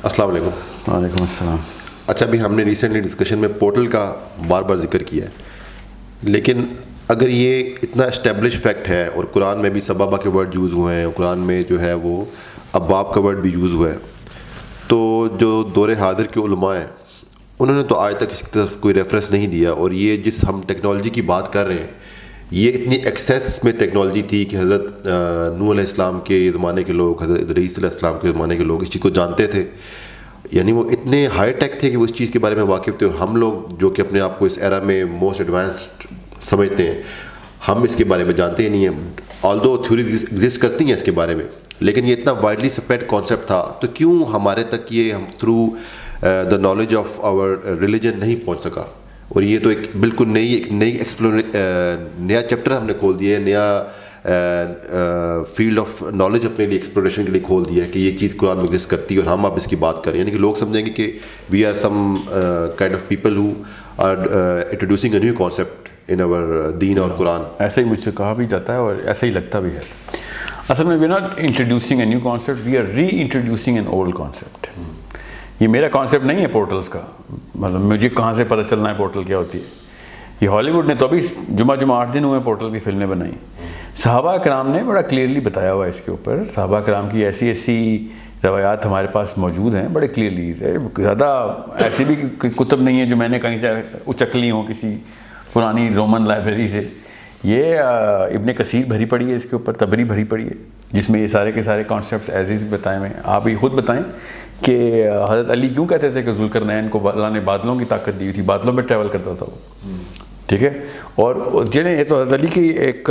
السلام علیکم. وعلیکم السلام. اچھا, ابھی ہم نے ریسنٹلی ڈسکشن میں پورٹل کا بار بار ذکر کیا ہے, لیکن اگر یہ اتنا اسٹیبلش فیکٹ ہے اور قرآن میں بھی سبابہ کے ورڈ یوز ہوئے ہیں, اور قرآن میں جو ہے وہ ابواب کا ورڈ بھی یوز ہوا ہے, تو جو دور حاضر کے علماء ہیں انہوں نے تو آج تک اس کی طرف کوئی ریفرنس نہیں دیا. اور یہ جس ہم ٹیکنالوجی کی بات کر رہے ہیں, یہ اتنی ایکسیس میں ٹیکنالوجی تھی کہ حضرت نوح علیہ السلام کے زمانے کے لوگ, حضرت ادریس علیہ السلام کے زمانے کے لوگ اس چیز کو جانتے تھے. یعنی وہ اتنے ہائی ٹیک تھے کہ وہ اس چیز کے بارے میں واقف تھے, اور ہم لوگ جو کہ اپنے آپ کو اس ایرا میں موسٹ ایڈوانسڈ سمجھتے ہیں, ہم اس کے بارے میں جانتے ہی نہیں ہیں. آلدو تھیوریز ایگزسٹ کرتی ہیں اس کے بارے میں, لیکن یہ اتنا وائڈلی اسپریڈ کانسیپٹ تھا, تو کیوں ہمارے تک یہ ہم through the knowledge of our religion نہیں پہنچ سکا. اور یہ تو ایک بالکل نئی نیا چیپٹر ہم نے کھول دیا ہے, نیا فیلڈ آف نالج اپنے لیے ایکسپلوریشن کے لیے کھول دیا ہے کہ یہ چیز قرآن میں ایگزسٹ کرتی ہے اور ہم اب اس کی بات کریں. یعنی کہ لوگ سمجھیں گے کہ we are some kind of people who are introducing a new concept in our دین اور قرآن. ایسا ہی مجھ سے کہا بھی جاتا ہے اور ایسا ہی لگتا بھی ہے. اصل میں we are not introducing a new concept, we are reintroducing an old concept. یہ میرا کانسیپٹ نہیں ہے پورٹلز کا, مطلب مجھے کہاں سے پتہ چلنا ہے پورٹل کیا ہوتی ہے. یہ ہالی ووڈ نے تو ابھی جمعہ 8 دن ہوئے پورٹل کی فلمیں بنائی. صحابہ کرام نے بڑا کلیئرلی بتایا ہوا ہے اس کے اوپر. صحابہ کرام کی ایسی روایات ہمارے پاس موجود ہیں بڑے کلیئرلی. زیادہ ایسی بھی کتب نہیں ہیں جو میں نے کہیں سے اچک لی ہوں کسی پرانی رومن لائبریری سے. یہ ابن کثیر بھری پڑی ہے اس کے اوپر, تبری بھری پڑی ہے, جس میں یہ سارے کے سارے کانسیپٹس ایز از بتائے ہوئے ہیں. آپ یہ خود بتائیں کہ حضرت علی کیوں کہتے تھے کہ ذوالقرنین کو اللہ نے بادلوں کی طاقت دی ہوئی تھی, بادلوں میں ٹریول کرتا تھا وہ, ٹھیک ہے. اور جنہیں یہ تو حضرت علی کی ایک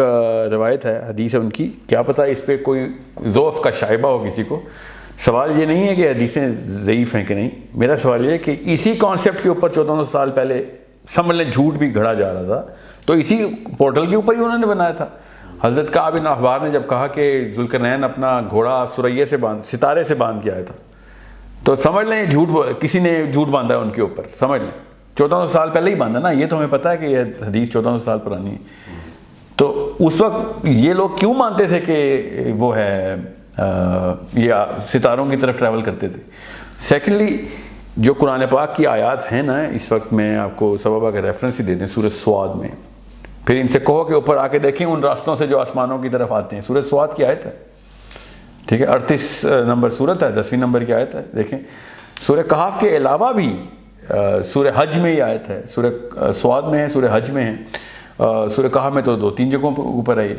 روایت ہے, حدیث ہے ان کی, کیا پتہ اس پہ کوئی ضعف کا شائبہ ہو کسی کو. سوال یہ نہیں ہے کہ حدیثیں ضعیف ہیں کہ نہیں, میرا سوال یہ ہے کہ اسی کانسیپٹ کے اوپر 1400 سال پہلے سمجھ لیں جھوٹ بھی گھڑا جا رہا تھا, تو اسی پورٹل کے اوپر ہی انہوں نے بنایا تھا. حضرت کعب بن احبار نے جب کہا کہ ذوالقرنین اپنا گھوڑا سریہ سے ستارے سے باندھ کے آیا تھا, تو سمجھ لیں جھوٹ, کسی نے جھوٹ باندھا ہے ان کے اوپر, سمجھ لیں 1400 سال پہلے ہی باندھا نا. یہ تو ہمیں پتہ ہے کہ یہ حدیث 1400 سال پرانی ہے. تو اس وقت یہ لوگ کیوں مانتے تھے کہ وہ ہے یہ ستاروں کی طرف ٹریول کرتے تھے. سیکنڈلی جو قرآن پاک کی آیات ہیں نا, اس وقت میں آپ کو سبابہ کا ریفرنس ہی دے دیں سورہ سواد میں, پھر ان سے کہو کہ اوپر آ کے دیکھیں ان راستوں سے جو آسمانوں کی طرف آتے ہیں. سورہ سواد کی آیت ہے, ٹھیک ہے, 38 نمبر صورت ہے, 10ویں نمبر کی آیت ہے. دیکھیں سورہ کہف کے علاوہ بھی سورہ حج میں یہ آیت ہے, سورہ سواد میں ہے, سورہ حج میں ہے, سورہ کہف میں تو 2-3 جگہوں پر اوپر ہے,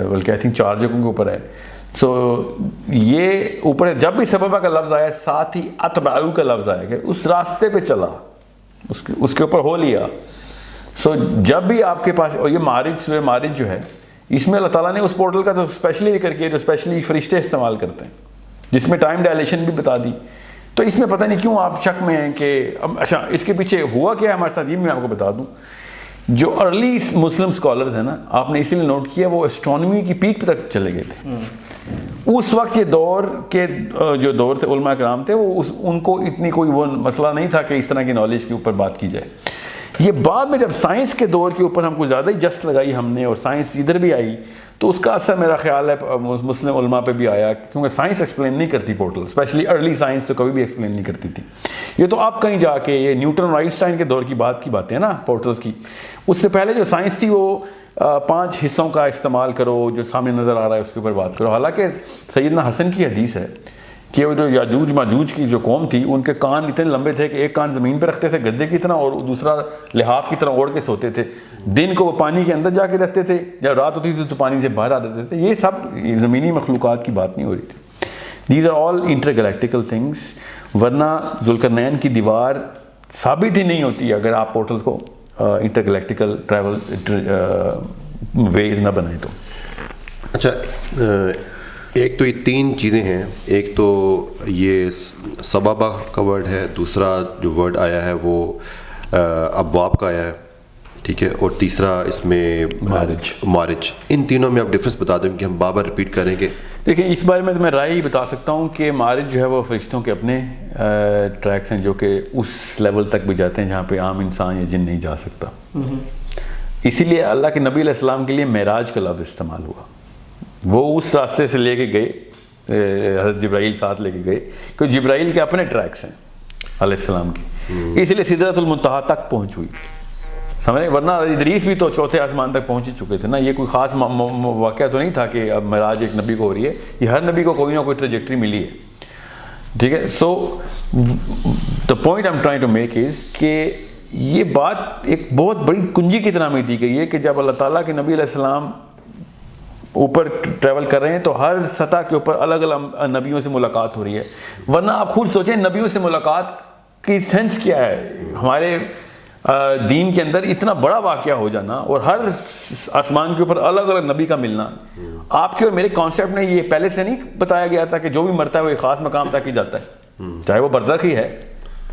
بلکہ آئی تھنک 4 جگہوں کے اوپر ہے. سو یہ اوپر جب بھی سببہ کا لفظ آیا, ساتھ ہی اتبعو کا لفظ آیا کہ اس راستے پہ چلا, اس کے اوپر ہو لیا. سو جب بھی آپ کے پاس, اور یہ معارج, سورہ معارج جو ہے, اس میں اللہ تعالیٰ نے اس پورٹل کا تو اسپیشلی ذکر کیا جو اسپیشلی فرشتے استعمال کرتے ہیں, جس میں ٹائم ڈائلیشن بھی بتا دی. تو اس میں پتہ نہیں کیوں آپ شک میں ہیں کہ اچھا اس کے پیچھے ہوا کیا ہے ہمارے ساتھ, یہ میں آپ کو بتا دوں. جو ارلی مسلم اسکالرز ہیں نا, آپ نے اسی لیے نوٹ کیا, وہ اسٹرانومی کی پیک تک چلے گئے تھے. اس وقت یہ دور کے جو دور تھے علماء کرام تھے, وہ ان کو اتنی کوئی وہ مسئلہ نہیں تھا کہ اس طرح کی نالج کے اوپر بات کی جائے. یہ بعد میں جب سائنس کے دور کے اوپر ہم کو زیادہ ہی جست لگائی ہم نے, اور سائنس ادھر بھی آئی, تو اس کا اثر میرا خیال ہے مسلم علماء پہ بھی آیا, کیونکہ سائنس ایکسپلین نہیں کرتی پورٹل, اسپیشلی ارلی سائنس تو کبھی بھی ایکسپلین نہیں کرتی تھی. یہ تو آپ کہیں جا کے یہ نیوٹن اور آئنسٹائن کے دور کی باتیں ہیں نا پورٹلز کی. اس سے پہلے جو سائنس تھی وہ 5 حصوں کا استعمال کرو, جو سامنے نظر آ رہا ہے اس کے اوپر بات کرو. حالانکہ سیدنا حسن کی حدیث ہے کہ وہ جو یاجوج ماجوج کی جو قوم تھی, ان کے کان اتنے لمبے تھے کہ ایک کان زمین پہ رکھتے تھے گدے کی طرح, اور دوسرا لحاف کی طرح اوڑھ کے سوتے تھے. دن کو وہ پانی کے اندر جا کے رکھتے تھے, جب رات ہوتی تھی تو پانی سے باہر آ جاتے تھے. یہ سب زمینی مخلوقات کی بات نہیں ہو رہی تھی. These are all intergalactical things. ورنہ ذوالقرنین کی دیوار ثابت ہی نہیں ہوتی اگر آپ پورٹلز کو انٹر گلیکٹیکل ٹریول ویز نہ بنائیں تو. اچھا, ایک تو یہ 3 چیزیں ہیں. ایک تو یہ سبابہ کا ورڈ ہے, دوسرا جو ورڈ آیا ہے وہ ابواب کا آیا ہے, ٹھیک ہے, اور تیسرا اس میں مارج. ان تینوں میں آپ ڈفرینس بتا دیں کہ ہم بار بار ریپیٹ کریں گے. دیکھیں اس بارے میں تو میں رائے ہی بتا سکتا ہوں کہ مارج جو ہے وہ فرشتوں کے اپنے ٹریکس ہیں, جو کہ اس لیول تک بھی جاتے ہیں جہاں پہ عام انسان یا جن نہیں جا سکتا. اسی لیے اللہ کے نبی علیہ السلام کے لیے معراج کا لفظ استعمال ہوا. وہ اس راستے سے لے کے گئے حضرت جبرائیل ساتھ لے کے گئے، کیونکہ جبرائیل کے اپنے ٹریکس ہیں علیہ السلام کی، اس لیے سدرۃ المنتہا تک پہنچ ہوئی، سمجھے، ورنہ ادریس بھی تو چوتھے آسمان تک پہنچ چکے تھے نا. یہ کوئی خاص واقعہ تو نہیں تھا کہ اب معراج ایک نبی کو ہو رہی ہے، یہ ہر نبی کو کوئی نہ کوئی ٹریجیکٹری ملی ہے. ٹھیک ہے. So the point I am trying to make is کہ یہ بات ایک بہت بڑی کنجی کی طرح میں دی گئی ہے کہ جب اللہ تعالیٰ کے نبی علیہ السلام اوپر ٹریول کر رہے ہیں تو ہر سطح کے اوپر الگ الگ نبیوں سے ملاقات ہو رہی ہے. ورنہ آپ خود سوچیں نبیوں سے ملاقات کی سینس کیا ہے. ہمارے دین کے اندر اتنا بڑا واقعہ ہو جانا اور ہر آسمان کے اوپر الگ الگ نبی کا ملنا، آپ کے اور میرے کانسیپٹ میں یہ پہلے سے نہیں بتایا گیا تھا کہ جو بھی مرتا ہے وہ ایک خاص مقام تک ہی جاتا ہے، چاہے وہ برزخ ہی ہے،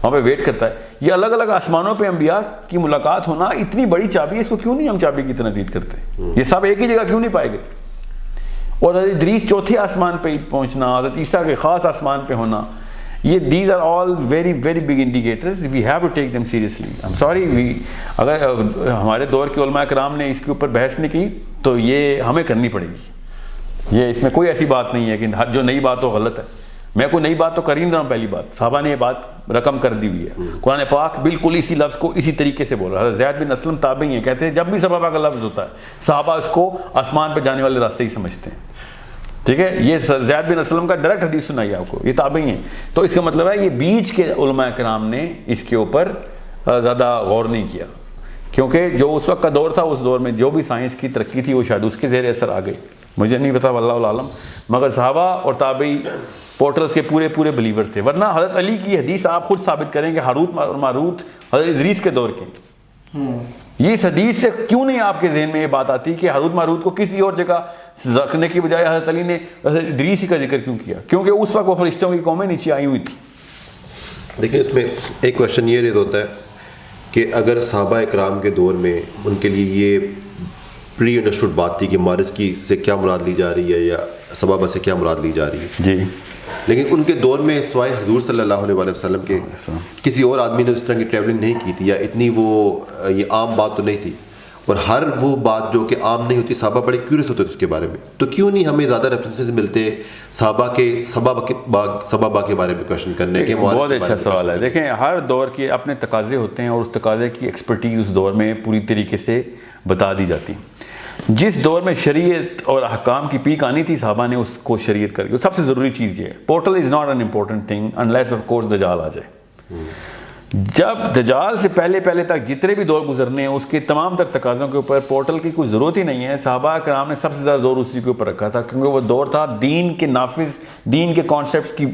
وہاں پہ ویٹ کرتا ہے. یہ الگ الگ آسمانوں پہ انبیاء کی ملاقات ہونا اتنی بڑی چابی ہے، اس کو کیوں نہیں ہم چابی کی طرح ٹریٹ کرتے؟ یہ سب ایک ہی جگہ کیوں نہیں پائے گئے؟ اور حضرت ادریس چوتھے آسمان پہ پہنچنا، حضرت عیسیٰ کے خاص آسمان پہ ہونا، یہ these are all very very big indicators. We have to take them seriously. I am sorry, اگر ہمارے دور کے علماء کرام نے اس کے اوپر بحث نہیں کی تو یہ ہمیں کرنی پڑے گی. یہ اس میں کوئی ایسی بات نہیں ہے کہ جو نئی بات ہو غلط ہے. میں کوئی نئی بات تو کر ہی نہیں رہا ہوں. پہلی بات صحابہ نے یہ بات رقم کر دی ہوئی ہے. قرآن پاک بالکل اسی لفظ کو اسی طریقے سے بول رہا ہے. حضرت زید بن اسلم تابعی ہیں، کہتے ہیں جب بھی صحابہ کا لفظ ہوتا ہے صحابہ اس کو آسمان پہ جانے والے راستے ہی سمجھتے ہیں. ٹھیک ہے. یہ زید بن اسلم کا ڈائریکٹ حدیث سنائی آپ کو، یہ تابعی ہیں. تو اس کا مطلب ہے یہ بیچ کے علماء کرام نے اس کے اوپر زیادہ غور نہیں کیا، کیونکہ جو اس وقت کا دور تھا، اس دور میں جو بھی سائنس کی ترقی تھی وہ شاید اس کے زیر اثر آ گئی. مجھے نہیں پتا، واللہ عالم. مگر صحابہ اور تابعی پورٹلز کے پورے بلیورز تھے. ورنہ حضرت علی کی حدیث آپ خود ثابت کریں کہ ہاروت اور ماروت حضرت ادریس کے دور کے. یہ اس حدیث سے کیوں نہیں آپ کے ذہن میں یہ بات آتی کہ ہاروت ماروت کو کسی اور جگہ رکھنے کی بجائے حضرت علی نے حضرت ادریس ہی کا ذکر کیوں کیا؟ کیونکہ اس وقت وہ فرشتوں کی قومیں نیچے آئی ہوئی تھی. دیکھیں اس میں ایک کوشچن یہ رہتا ہوتا ہے کہ اگر صحابہ اکرام کے دور میں ان کے لیے یہ پری انڈرسٹوڈ بات تھی کہ معرج کی سے کیا مراد لی جا رہی ہے یا سبابہ سے کیا مراد لی جا رہی ہے، جی، لیکن ان کے دور میں سوائے حضور صلی اللہ علیہ وسلم کے کسی اور آدمی نے اس طرح کی ٹریولنگ نہیں کی تھی، یا اتنی وہ یہ عام بات تو نہیں تھی. اور ہر وہ بات جو کہ عام نہیں ہوتی صحابہ بڑے کیوریس ہوتے تھے اس کے بارے میں. تو کیوں نہیں ہمیں زیادہ ریفرنسز ملتے صحابہ کے سبابہ کے بارے میں کوشچن کرنے کے؟ بہت اچھا سوال ہے. دیکھیں ہر دور کے اپنے تقاضے ہوتے ہیں اور اس تقاضے کی ایکسپرٹیز اس دور میں پوری طریقے سے بتا دی جاتی. جس دور میں شریعت اور احکام کی پیک آنی تھی صحابہ نے اس کو شریعت کر کے. سب سے ضروری چیز یہ ہے، portal is not an important thing unless of course دجال آ جائے. جب دجال سے پہلے تک جتنے بھی دور گزرنے ہیں اس کے تمام تر تقاضوں کے اوپر پورٹل کی کوئی ضرورت ہی نہیں ہے. صحابہ کرام نے سب سے زیادہ زور اسی کے اوپر رکھا تھا، کیونکہ وہ دور تھا دین کے نافذ، دین کے کانسیپٹس کی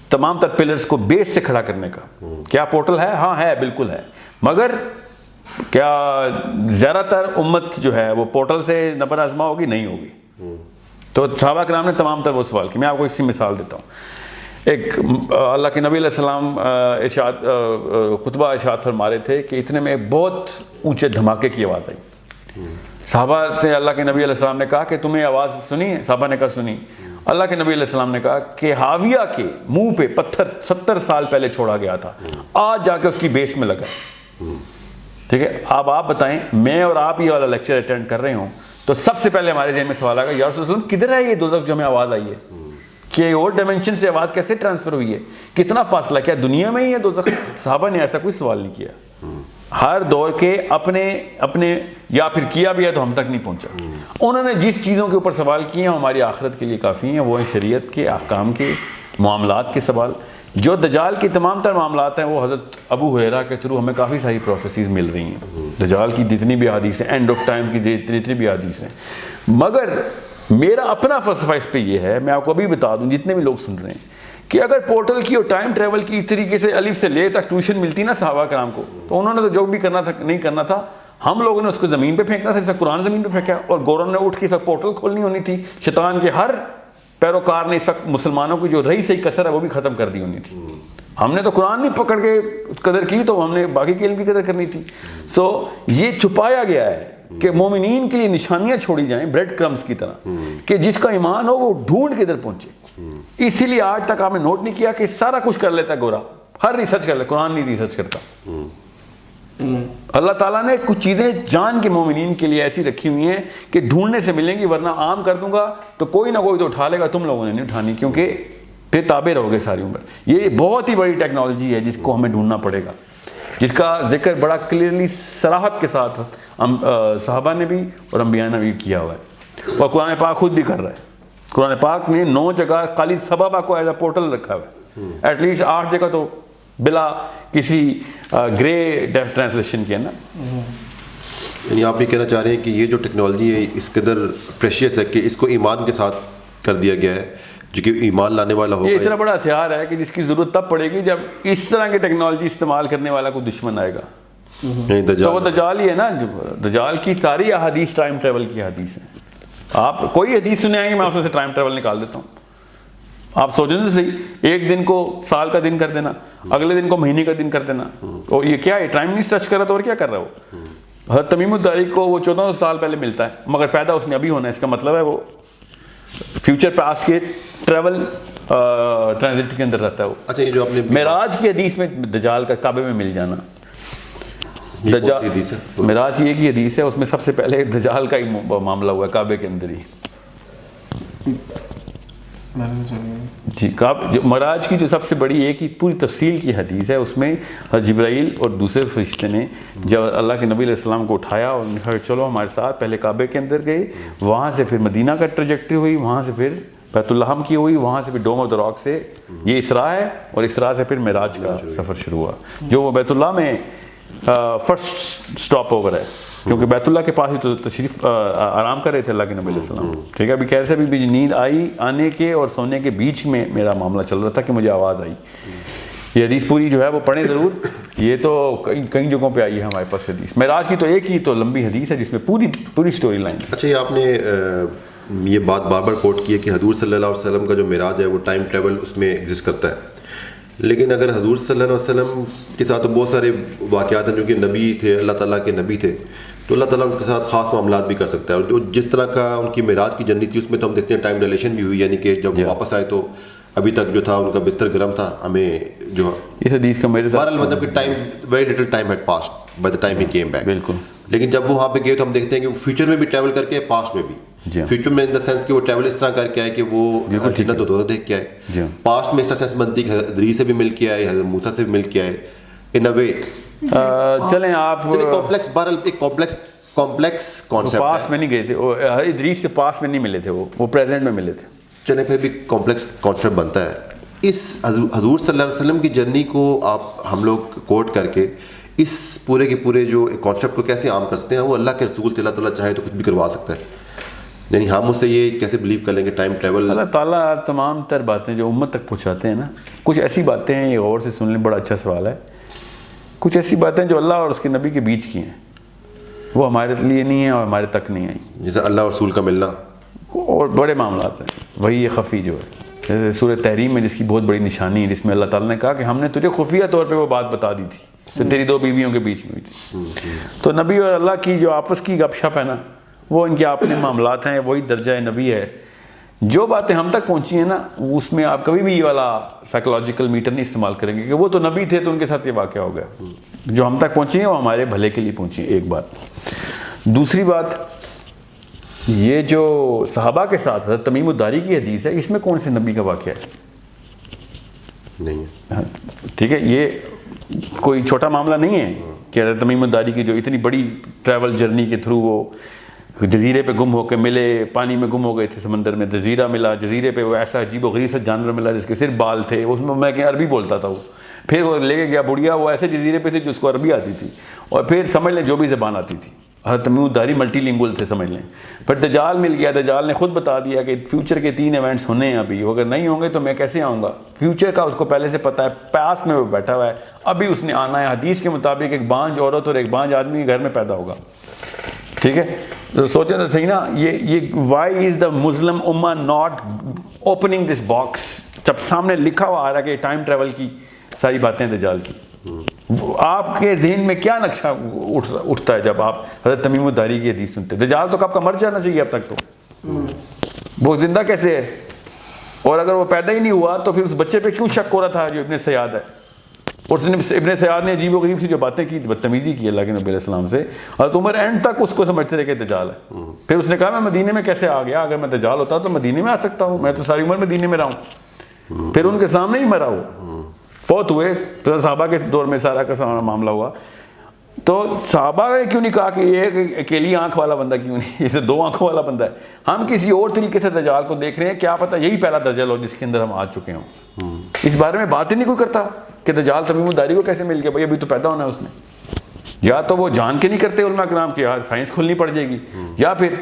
تمام تر پلرز کو بیس سے کھڑا کرنے کا. کیا پورٹل ہے؟ ہاں ہے، بالکل ہے. مگر کیا زیادہ تر امت جو ہے وہ پورٹل سے نبر آزما ہوگی؟ نہیں ہوگی. تو صحابہ کرام نے تمام تر وہ سوال کی. میں آپ کو اسی مثال دیتا ہوں. ایک اللہ کے نبی علیہ السلام خطبہ ارشاد فرما رہے تھے کہ اتنے میں بہت اونچے دھماکے کی آواز آئی. صحابہ سے اللہ کے نبی علیہ السلام نے کہا کہ تمہیں آواز سنی ہے؟ صحابہ نے کہا سنی. اللہ کے نبی علیہ السلام نے کہا کہ حاویہ کے منہ پہ پتھر 70 سال پہلے چھوڑا گیا تھا، آج جا کے اس کی بیس میں لگا. ٹھیک ہے. اب آپ بتائیں، میں اور آپ یہ والا لیکچر اٹینڈ کر رہے ہوں تو سب سے پہلے ہمارے ذہن میں سوال آئے گا یا رسول اللہ کدھر ہے یہ دوزخ جو ہمیں آواز آئی ہے؟ کہ اور ڈائمینشن سے آواز کیسے ٹرانسفر ہوئی ہے؟ کتنا فاصلہ؟ کیا دنیا میں ہی ہے دوزخ؟ صحابہ نے ایسا کوئی سوال نہیں کیا. ہر دور کے اپنے یا پھر کیا بھی ہے تو ہم تک نہیں پہنچا. انہوں نے جس چیزوں کے اوپر سوال کیے ہیں ہماری آخرت کے لیے کافی ہیں. وہ ہیں شریعت کے احکام کے، معاملات کے سوال. جو دجال کی تمام تر معاملات ہیں وہ حضرت ابو ہریرہ کے تھرو ہمیں کافی ساری پروفیسیز مل رہی ہیں. دجال کی جتنی بھی حدیث ہیں، اینڈ آف ٹائم کی جتنی بھی حدیث ہیں. مگر میرا اپنا فلسفہ اس پہ یہ ہے، میں آپ کو ابھی بتا دوں جتنے بھی لوگ سن رہے ہیں، کہ اگر پورٹل کی اور ٹائم ٹریول کی اس طریقے سے الف سے لے تک ٹیوشن ملتی نا صحابہ کرام کو، تو انہوں نے تو جو بھی کرنا تھا نہیں کرنا تھا. ہم لوگوں نے اس کو زمین پہ پھینکنا تھا، جیسے قرآن زمین پہ پھینکا، اور گوروں نے اٹھ کے سب پورٹل کھولنی ہونی تھی. شیطان کے ہر پیروکار نے اس وقت مسلمانوں کی جو رہی صحیح کثر ہے وہ بھی ختم کر دی ہونی تھی. ہم نے تو قرآن نہیں پکڑ کے قدر کی تو ہم نے باقی کے علم کی قدر کرنی تھی. سو یہ چھپایا گیا ہے کہ مومنین کے لیے نشانیاں چھوڑی جائیں بریڈ کرمز کی طرح، کہ جس کا ایمان ہو وہ ڈھونڈ کے ادھر پہنچے. اسی لیے آج تک آپ نے نوٹ نہیں کیا کہ سارا کچھ کر لیتا ہے گورا، ہر ریسرچ کر لے، قرآن نہیں ریسرچ کرتا. اللہ تعالیٰ نے کچھ چیزیں جان کے مومنین کے لیے ایسی رکھی ہوئی ہیں کہ ڈھونڈنے سے ملیں گی، ورنہ عام کر دوں گا تو کوئی نہ کوئی تو اٹھا لے گا، تم لوگوں نے نہیں اٹھانی، کیونکہ پھر تابع رہو گے ساری عمر. یہ بہت ہی بڑی ٹیکنالوجی ہے جس کو ہمیں ڈھونڈنا پڑے گا، جس کا ذکر بڑا کلیئرلی صراحت کے ساتھ صحابہ نے بھی اور انبیاء نے بھی کیا ہوا ہے، اور قرآن پاک خود بھی کر رہا ہے. قرآن پاک نے 9 جگہ خالی سبابہ کو ایز اے پورٹل رکھا ہوا ہے، ایٹ لیسٹ 8 جگہ تو بلا کسی گرے ٹرانسلیشن کے نا. یعنی آپ یہ کہنا چاہ رہے ہیں کہ یہ جو ٹیکنالوجی ہے اس قدر پریشیس ہے کہ اس کو ایمان کے ساتھ کر دیا گیا ہے، جو کہ ایمان لانے والا ہوگا. یہ اتنا بڑا ہتھیار ہے کہ جس کی ضرورت تب پڑے گی جب اس طرح کی ٹیکنالوجی استعمال کرنے والا کوئی دشمن آئے گا. تو وہ دجال ہی ہے نا. دجال کی ساری احادیث ٹائم ٹریول کی حدیث ہیں. آپ کوئی حدیث سنے آئیں گے میں اس میں سے ٹائم ٹریول نکال دیتا ہوں. آپ سوچیں تو صحیح، ایک دن کو سال کا دن کر دینا، اگلے دن کو مہینے کا دن کر دینا، اور یہ کیا ہے؟ ٹائم نہیں ٹچ کر رہا تو اور کیا کر رہا ہے وہ؟ حضرت تمیم الداری کو وہ 1400 سال پہلے ملتا ہے، مگر پیدا اس نے ابھی ہونا ہے. اس کا مطلب ہے وہ فیوچر پاسٹ کے ٹریول ٹرانزٹ کے اندر رہتا ہے وہ. اچھا، یہ جو آپ نے معراج کی حدیث میں دجال کا کعبے میں مل جانا، معراج کی ایک ہی حدیث ہے، اس میں سب سے پہلے دجال کا ہی معاملہ ہوا ہے کعبے کے اندر ہی. جی، معراج کی جو سب سے بڑی ایک ہی پوری تفصیل کی حدیث ہے، اس میں جبرائیل اور دوسرے فرشتے نے جب اللہ کے نبی علیہ السلام کو اٹھایا اور کہا چلو ہمارے ساتھ، پہلے کعبے کے اندر گئے، وہاں سے پھر مدینہ کا ٹریجیکٹری ہوئی، وہاں سے پھر بیت الحم کی ہوئی، وہاں سے پھر ڈوم آف دا راک سے یہ اسراء ہے، اور اسراء سے پھر معراج کا سفر شروع ہوا، جو وہ بیت اللہ میں فرسٹ سٹاپ اوور ہے، کیونکہ بیت اللہ کے پاس ہی تو تشریف آرام کر رہے تھے اللہ کے نبی علیہ السلام. ٹھیک ہے، ابھی کہہ رہے تھے ابھی نیند آئی، آنے کے اور سونے کے بیچ میں میرا معاملہ چل رہا تھا کہ مجھے آواز آئی. یہ حدیث پوری جو ہے وہ پڑھیں ضرور، یہ تو کئی جگہوں پہ آئی ہے ہمارے پاس حدیث. معراج کی تو ایک ہی تو لمبی حدیث ہے جس میں پوری سٹوری لائن. اچھا، یہ آپ نے یہ بات بار بار کوٹ کی ہے کہ حضور صلی اللہ علیہ وسلم کا جو معراج ہے وہ ٹائم ٹریول اس میں ایگزسٹ کرتا ہے، لیکن اگر حضور صلی اللہ علیہ وسلم کے ساتھ تو بہت سارے واقعات ہیں، جو کہ نبی تھے، اللہ تعالیٰ کے نبی تھے، تو اللہ تعالیٰ ان کے ساتھ خاص معاملات بھی کر سکتا ہے. اور جو جس طرح کا ان کی معراج کی جرنی تھی اس میں تو ہم دیکھتے ہیں ٹائم ڈیلیشن بھی ہوئی، یعنی کہ جب وہ واپس آئے تو ابھی تک جو تھا ان کا بستر گرم تھا. ہمیں جو اس حدیث کا میرے بہرحال مطلب کہ time very little time had passed by the time he came back. بالکل. لیکن جب وہ وہاں پہ گئے تو ہم دیکھتے ہیں کہ وہ فیوچر میں بھی ٹریول کر کے پاسٹ میں بھی. فیوچر میں ان دا سینس کہ وہ ٹریول اس طرح کر کے آئے کہ وہ جنت و دوزخ دیکھ کے آئے. پاسٹ میں اس طرح سینس بنتی کہ حضرت ادریس سے بھی مل کے آئے، حضرت موسیٰ سے بھی مل کے آئے. ان اے وے چلیں آپ کمپلیکس، بہرحال ایک کمپلیکس کانسیپٹ. پاس میں نہیں گئے تھے وہ، ادریس سے پاس میں نہیں ملے تھے، وہ پریزنٹ میں ملے تھے. چلیں پھر بھی کمپلیکس کانسیپٹ بنتا ہے. اس حضور صلی اللہ علیہ وسلم کی جرنی کو ہم لوگ کوٹ کر کے اس پورے کے پورے جو کانسیپٹ کو کیسے عام کر سکتے ہیں؟ وہ اللہ کے رسول اللہ تعالیٰ چاہے تو کچھ بھی کروا سکتا ہے. یعنی ہم اس سے یہ کیسے بلیو کر لیں گے ٹائم ٹریول؟ اللہ تعالیٰ تمام تر باتیں جو امت تک پہنچاتے ہیں نا، کچھ ایسی باتیں ہیں، یہ غور سے سن لیں، بڑا اچھا سوال ہے. کچھ ایسی باتیں جو اللہ اور اس کے نبی کے بیچ کی ہیں، وہ ہمارے لیے نہیں ہیں اور ہمارے تک نہیں آئیں. جیسے اللہ اور رسول کا ملنا اور بڑے معاملات ہیں. وہی یہ خفی جو ہے سورہ تحریم میں جس کی بہت بڑی نشانی ہے، جس میں اللہ تعالیٰ نے کہا کہ ہم نے تجھے خفیہ طور پہ وہ بات بتا دی تھی تو تیری 2 بیویوں کے بیچ میں ہوئی تھی. تو نبی اور اللہ کی جو آپس کی گپ شپ ہے نا، وہ ان کے اپنے معاملات ہیں، وہی درجہ نبی ہے. جو باتیں ہم تک پہنچی ہیں نا، اس میں آپ کبھی بھی یہ والا سائیکولوجیکل میٹر نہیں استعمال کریں گے کہ وہ تو نبی تھے تو ان کے ساتھ یہ واقعہ ہو گیا. جو ہم تک پہنچی ہیں وہ ہمارے بھلے کے لیے پہنچی ہیں. ایک بات. دوسری بات، یہ جو صحابہ کے ساتھ حضرت تمیم الداری کی حدیث ہے، اس میں کون سے نبی کا واقعہ ہے؟ نہیں ہے. ٹھیک ہے، یہ کوئی چھوٹا معاملہ نہیں ہے کہ حضرت تمیم الداری کی جو اتنی بڑی ٹریول جرنی کے تھرو وہ جزیرے پہ گم ہو کے ملے، پانی میں گم ہو گئے تھے، سمندر میں جزیرہ ملا، جزیرے پہ وہ ایسا عجیب و غریب سا جانور ملا جس کے صرف بال تھے، اس میں کہ عربی بولتا تھا وہ. پھر وہ لے کے گیا بڑھیا، وہ ایسے جزیرے پہ تھے جو اس کو عربی آتی تھی، اور پھر سمجھ لیں جو بھی زبان آتی تھی. حضرت تمیم الداری ملٹی لنگول تھے سمجھ لیں. پھر دجال مل گیا، دجال نے خود بتا دیا کہ فیوچر کے 3 ایونٹس ہونے ہیں ابھی، اگر نہیں ہوں گے تو میں کیسے آؤں گا. فیوچر کا اس کو پہلے سے پتہ ہے، پاسٹ میں وہ بیٹھا ہوا ہے، ابھی اس نے آنا ہے. حدیث کے مطابق ایک بانج عورت اور ایک بانج آدمی گھر میں پیدا ہوگا. ٹھیک ہے، تو سوچیں تو صحیح نا، یہ وائی از دا مسلم امہ ناٹ اوپننگ دس باکس؟ جب سامنے لکھا ہوا آ رہا کہ ٹائم ٹریول کی ساری باتیں دجال کی، آپ کے ذہن میں کیا نقشہ اٹھتا ہے جب آپ حضرت تمیم الداری کی حدیث سنتے؟ دجال تو کب کا مر جانا چاہیے اب تک، تو وہ زندہ کیسے ہے؟ اور اگر وہ پیدا ہی نہیں ہوا تو پھر اس بچے پہ کیوں شک ہو رہا تھا جو ابن سیاد ہے؟ اور اس نے ابن سیاد نے عجیب و غریب سی جو باتیں کی, بدتمیزی کی اللہ کے نبی علیہ السلام سے, حضرت عمر اینڈ تک اس کو سمجھتے رہے کہ دجال ہے. پھر اس نے کہا میں مدینے میں کیسے آ گیا, اگر میں دجال ہوتا تو مدینے میں آ سکتا ہوں, میں تو ساری عمر مدینے میں رہا ہوں. پھر ان کے سامنے ہی مرا, وہ فوت ہوئے. پھر صحابہ کے دور میں سارا کا سارا معاملہ ہوا. تو صحابہ نے کیوں نہیں کہا کہ یہ اکیلی آنکھ والا بندہ کیوں نہیں, یہ تو 2 آنکھوں والا بندہ ہے, ہم کسی اور طریقے سے دجال کو دیکھ رہے ہیں, کیا پتہ یہی پہلا دجال ہو جس کے اندر ہم آ چکے ہوں. اس بارے میں بات ہی نہیں کوئی کرتا کہ دجال تمیم الداری کو کیسے مل گیا, بھائی ابھی تو پیدا ہونا ہے اس نے. یا تو وہ جان کے نہیں کرتے علماء کرام کہ یار سائنس کھلنی پڑ جائے گی, یا پھر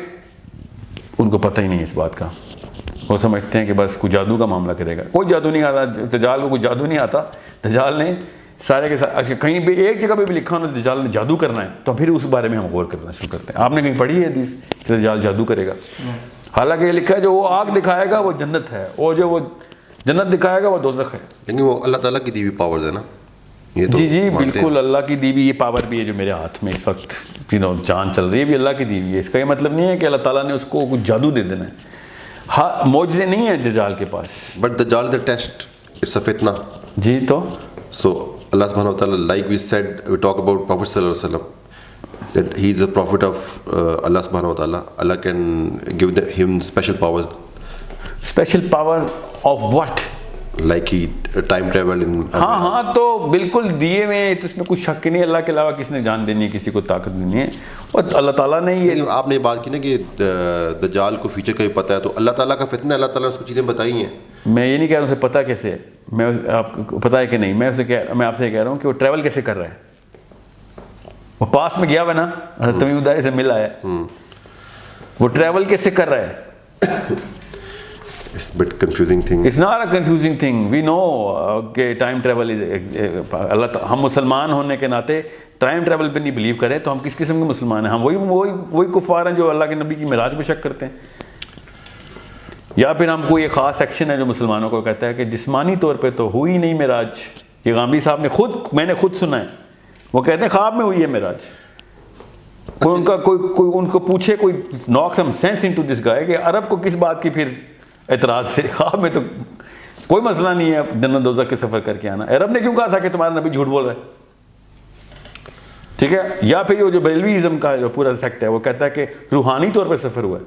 ان کو پتہ ہی نہیں اس بات کا, وہ سمجھتے ہیں کہ بس کوئی جادو کا معاملہ کرے گا. کوئی جادو نہیں آتا دجال کو, کوئی جادو نہیں آتا. دجال نے سارے کے ساتھ کہیں بھی ایک جگہ پہ بھی لکھا ہونا دجال نے جادو کرنا ہے, تو پھر اس بارے میں ہم غور کرنا شروع کرتے ہیں. آپ نے کہیں پڑھی ہے حدیث کہ دجال جادو کرے گا؟ حالانکہ یہ لکھا ہے جو وہ آگ دکھائے گا وہ جنت ہے, اور جو وہ جنت دکھائے گا وہ دوزخ ہے. یعنی وہ اللہ تعالیٰ کی دی ہوئی پاورز ہے نا. جی جی بالکل, اللہ کی دی ہوئی یہ پاور بھی ہے جو میرے ہاتھ میں اس وقت جان چل رہی ہے, بھی اللہ کی دی ہوئی ہے. اس کا یہ مطلب نہیں ہے کہ اللہ تعالیٰ نے اس کو کچھ جادو دے دینا ہے. ہاں معجزے نہیں ہیں دجال کے پاس. بٹ دجال از اے ٹیسٹ, اٹس اے فتنہ. جی تو سو اللہ سبحانہ وتعالیٰ, like we said, we talk about Prophet sallallahu alaihi wasallam, that he is a prophet of Allah subhanahu wa ta'ala. Allah can give him special powers. Special power of what? Like he time travel in. ہاں تو بالکل دیے ہوئے, تو اس میں کوئی شک نہیں. اللہ کے علاوہ کس نے جان دینی ہے, کسی کو طاقت دینی ہے, اور اللہ تعالیٰ نے یہ. آپ نے بات کی نا کہ دجال کو فیوچر کا بھی پتہ ہے, تو اللہ تعالیٰ کا فتنہ, اللہ تعالیٰ نے اس کو چیزیں بتائی ہیں. میں یہ نہیں کہہ رہا ہوں اسے پتہ کیسے ہے, میں آپ کو پتہ ہے کہ نہیں, میں آپ سے یہ کہہ رہا ہوں کہ وہ ٹریول کیسے کر رہا ہے. وہ پاس میں گیا ہوا نا, حضرت تمیم الداری سے مل آیا, وہ ٹریول کیسے کر رہا ہے. It's a bit confusing thing. It's not a confusing thing. We know کہ ٹائم ٹریول از, ہم مسلمان ہونے کے ناطے ٹائم ٹریول پہ نہیں بلیو کریں تو ہم کس قسم کے مسلمان ہیں؟ ہم وہی کفار ہیں جو اللہ کے نبی کی معراج پہ شک کرتے ہیں. یا پھر ہم کوئی ایک خاص سیکشن ہے جو مسلمانوں کو کہتا ہے کہ جسمانی طور پہ تو ہوئی نہیں معراج. یہ غامدی صاحب نے میں نے خود سنا ہے, وہ کہتے ہیں خواب میں ہوئی ہے معراج. کوئی ان کو پوچھے, کوئی knock some sense into this guy کہ عرب کو کس بات کی پھر اعتراض سے, خواب میں تو کوئی مسئلہ نہیں ہے جنت دوزخ کے سفر کر کے آنا. عرب نے کیوں کہا تھا کہ تمہارا نبی جھوٹ بول رہا ہے؟ ٹھیک ہے. یا پھر وہ جو بریلویزم کا جو پورا سیکٹ ہے وہ کہتا ہے کہ روحانی طور پہ سفر ہوا ہے,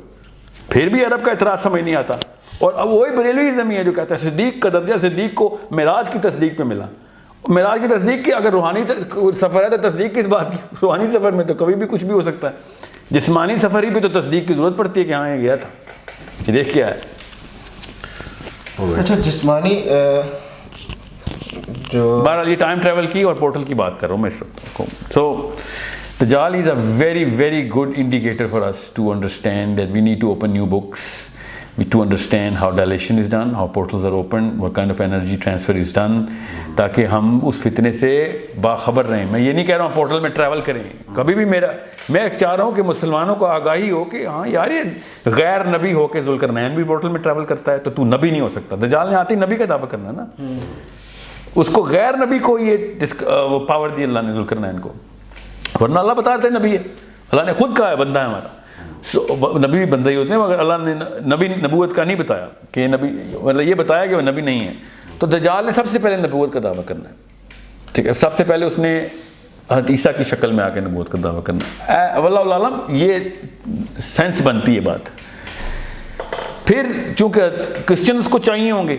پھر بھی عرب کا اعتراض سمجھ نہیں آتا. اور اب وہی بریلویزم ہی ہے جو کہتا ہے صدیق کا درجہ صدیق کو معراج کی تصدیق پہ ملا. معراج کی تصدیق کی اگر روحانی سفر ہے تو تصدیق کس بات کی؟ روحانی سفر میں تو کبھی بھی کچھ بھی ہو سکتا ہے. جسمانی سفر ہی پہ تو تصدیق کی ضرورت پڑتی ہے کہ ہاں یہ گیا تھا, یہ دیکھ کیا ہے. اچھا جسمانی جو بہرحال یہ ٹائم ٹریول کی اور پورٹل کی بات کر رہا ہوں میں اس وقت. سو دجال is a very very good indicator for us to understand that we need to open new books, to understand how dilation is done, how portals are opened, what kind of energy transfer is done, تاکہ ہم اس فتنے سے باخبر رہیں. میں یہ نہیں کہہ رہا ہوں پورٹل میں ٹریول کریں کبھی بھی. میں چاہ رہا ہوں کہ مسلمانوں کو آگاہی ہو کہ ہاں یار یہ غیر نبی ہو کے ذوالقرنین بھی پورٹل میں ٹریول کرتا ہے, تو نبی نہیں ہو سکتا. دجال نے آتے ہی نبی کا دعویٰ کرنا ہے نا, اس کو غیر نبی کو یہ وہ پاور دی اللہ نے ذوالقرنین کو, ورنہ اللہ بتا رہتے ہیں نبی ہے. اللہ نے خود کہا ہے بندہ ہے ہمارا. نبی بھی بندہ ہی ہوتے ہیں, مگر اللہ نے نبی نبوت کا نہیں بتایا کہ نبی, مطلب یہ بتایا کہ وہ نبی نہیں ہے. تو دجال نے سب سے پہلے نبوت کا دعویٰ کرنا ہے. ٹھیک ہے, سب سے پہلے اس نے حضرت عیسیٰ کی شکل میں آ کے نبوت کا دعویٰ کرنا ہے. واللہ عالم یہ سینس بنتی ہے بات. پھر چونکہ کرسچنس کو چاہیے ہوں گے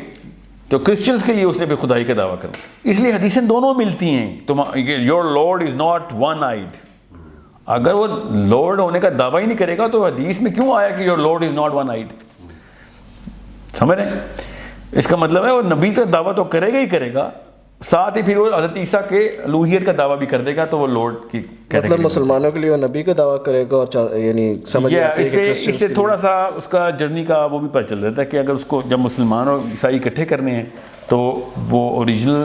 تو کرسچنس کے لیے اس نے پھر خدائی کا دعویٰ کرنا. اس لیے حدیثیں دونوں ملتی ہیں. Your lord is not one eyed. اگر وہ لارڈ ہونے کا دعویٰ ہی نہیں کرے گا تو حدیث میں کیوں آیا کہ your lord is not one eyed? سمجھ رہے ہیں؟ اس کا مطلب ہے وہ نبی کا دعویٰ تو کرے گا ہی کرے گا, ساتھ ہی پھر وہ حضرت عیسیٰ کے الوہیت کا دعویٰ بھی کر دے گا, تو وہ لارڈ کی مطلب مسلمانوں کے لیے وہ نبی کا دعویٰ کرے گا. اور یعنی سمجھ اس سے تھوڑا سا اس کا جرنی کا وہ بھی پتہ چل رہتا ہے کہ اگر اس کو جب مسلمان اور عیسائی اکٹھے کرنے ہیں تو وہ اوریجنل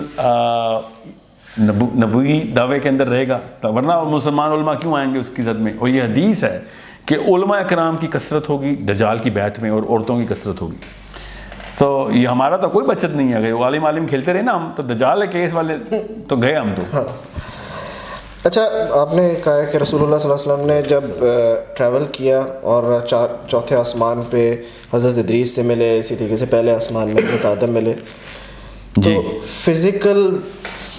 نبوی دعوے کے اندر رہے گا, ورنہ مسلمان علماء کیوں آئیں گے اس کی زد میں. اور یہ حدیث ہے کہ علماء کرام کی کثرت ہوگی دجال کی بیعت میں, اور عورتوں کی کثرت ہوگی. تو یہ ہمارا تو کوئی بچت نہیں ہے. اگر عالم کھیلتے رہے نا ہم, تو دجال کیس والے تو گئے ہم تو. اچھا آپ نے کہا کہ رسول اللہ صلی اللہ علیہ وسلم نے جب ٹریول کیا اور چوتھے آسمان پہ حضرت ادریس سے ملے, اسی طریقے سے پہلے آسمان میں حضرت آدم ملے, تو physical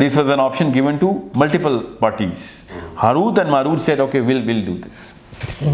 This was an option given to multiple parties. Harut and Marut said, okay, we'll do this.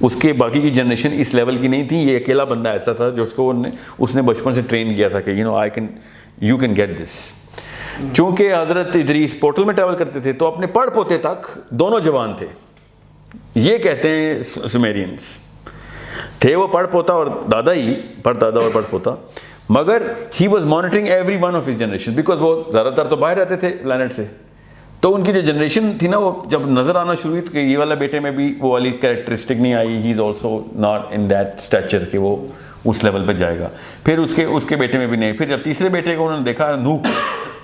اس کے باقی کی جنریشن اس لیول کی نہیں تھی, یہ اکیلا بندہ ایسا تھا جو اس نے بچپن سے ٹرین کیا تھا کہ یو کین گیٹ دس. چونکہ حضرت ادریس پورٹل میں ٹریول کرتے تھے تو اپنے پڑھ پوتے تک دونوں جوان تھے. یہ کہتے ہیں سومیرینس تھے وہ پڑھ پوتا اور دادا ہی, پڑھ دادا اور پڑھ پوتا, مگر he was monitoring every one of his generation because وہ زیادہ تر تو باہر رہتے تھے پلانٹ سے. تو ان کی جو جنریشن تھی نا وہ جب نظر آنا شروع ہوئی تو کہ یہ والا بیٹے میں بھی وہ والی کریکٹرسٹک نہیں آئی, he is also not in that stature کہ وہ اس لیول پہ جائے گا. پھر اس کے بیٹے میں بھی نہیں. پھر جب تیسرے بیٹے کو انہوں نے دیکھا نوح,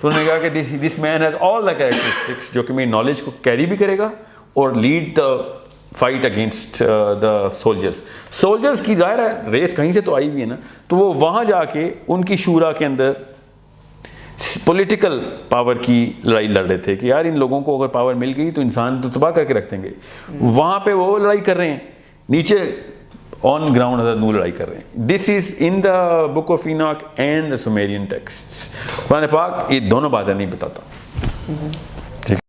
تو انہوں نے کہا کہ دس مین ہیز آل دا کریکٹرسٹکس جو کہ میری نالج کو کیری بھی کرے گا اور lead the fight against the soldiers کی ظاہر ہے ریس کہیں سے تو آئی بھی ہے نا. تو وہ وہاں جا کے ان کی شورا کے اندر پولیٹیکل پاور کی لڑائی لڑ رہے تھے کہ یار ان لوگوں کو اگر پاور مل گئی تو انسان تو تباہ کر کے رکھ دیں گے. وہاں پہ وہ لڑائی کر رہے ہیں, نیچے آن گراؤنڈ حضرت نوح لڑائی کر رہے ہیں. This is in the book of Enoch and the Sumerian texts. قرآن پاک یہ دونوں باتیں نہیں بتاتا.